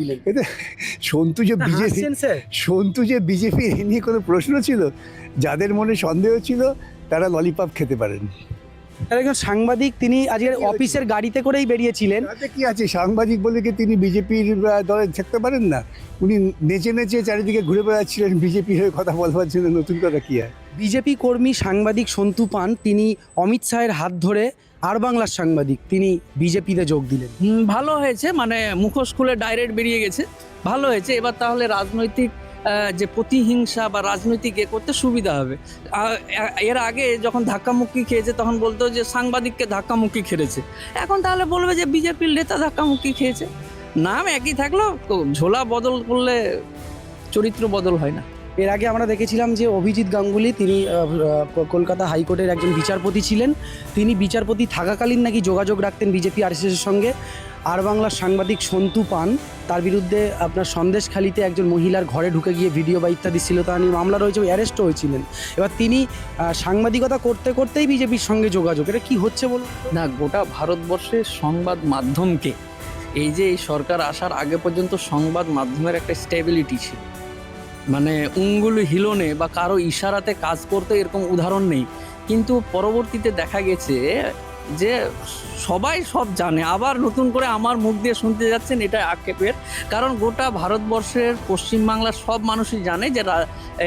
দিলেন? এতে সন্তু যে বিজেপি হাসছেন স্যার? সন্তু যে বিজেপি এ নিয়ে কোনো প্রশ্ন ছিল? যাদের মনে সন্দেহ ছিল তারা ললিপপ খেতে পারেন। আর একজন সাংবাদিক, তিনি আজকে কি হয়েছে? অফিসের গাড়িতে করেই বেরিয়েছিলেন। তাতে কি আছে, সাংবাদিক বলে কি তিনি বিজেপির দলে থাকতে পারেন না? উনি নেচে নেচে চারিদিকে ঘুরে বেড়াচ্ছিলেন বিজেপি হয়ে কথা বলবার জন্য, নতুন কথা কি আর? বিজেপি কর্মী সাংবাদিক সন্তু পান, তিনি অমিত শাহের হাত ধরে আর বাংলার সাংবাদিক, তিনি বিজেপিতে যোগ দিলেন। ভালো হয়েছে, মানে মুখোশ খুলে ডাইরেক্ট বেরিয়ে গেছে, ভালো হয়েছে। এবার তাহলে রাজনৈতিক যে প্রতিহিংসা বা রাজনৈতিক করতে সুবিধা হবে। এর আগে যখন ধাক্কামুক্কি খেয়েছে তখন বলতো যে সাংবাদিককে ধাক্কামুক্কি খেয়েছে, এখন তাহলে বলবে যে বিজেপির নেতা ধাক্কামুক্কি খেয়েছে। নাম একই থাকলো, ঝোলা বদল করলে চরিত্র বদল হয় না। এর আগে আমরা দেখেছিলাম যে অভিজিৎ গাঙ্গুলি, তিনি কলকাতা হাইকোর্টের একজন বিচারপতি ছিলেন। তিনি বিচারপতি থাকাকালীন নাকি যোগাযোগ রাখতেন বিজেপি আরএসএসের সঙ্গে। আর বাংলার সাংবাদিক সন্তু পান, তার বিরুদ্ধে আপনার সন্দেশখালিতে একজন মহিলার ঘরে ঢুকে গিয়ে ভিডিও বা ইত্যাদি ছিল, তা নিয়ে মামলা রয়েছে, অ্যারেস্টও হয়েছিলেন। এবার তিনি সাংবাদিকতা করতে করতেই বিজেপির সঙ্গে যোগাযোগ, এটা কি হচ্ছে বলুন? না, গোটা ভারতবর্ষের সংবাদ মাধ্যমকে, এই যে এই সরকার আসার আগে পর্যন্ত সংবাদ মাধ্যমের একটা স্টেবিলিটি ছিল, মানে উঙ্গুলি হিলনে বা কারো ইশারাতে কাজ করতে এরকম উদাহরণ নেই। কিন্তু পরবর্তীতে দেখা গেছে যে সবাই সব জানে, আবার নতুন করে আমার মুখ দিয়ে শুনতে যাচ্ছেন, এটা আক্ষেপের। কারণ গোটা ভারতবর্ষের পশ্চিমবাংলার সব মানুষই জানে যে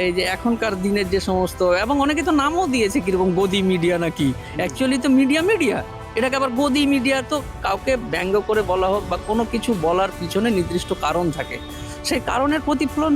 এই যে এখনকার দিনের যে সমস্ত, এবং অনেকে তো নামও দিয়েছে কীরকম গদি মিডিয়া নাকি, অ্যাকচুয়ালি তো মিডিয়া এটাকে আবার গদি মিডিয়া। তো কাউকে ব্যঙ্গ করে বলা হোক বা কোনো কিছু বলার পিছনে নির্দিষ্ট কারণ থাকে, সেই কারণের প্রতিফলন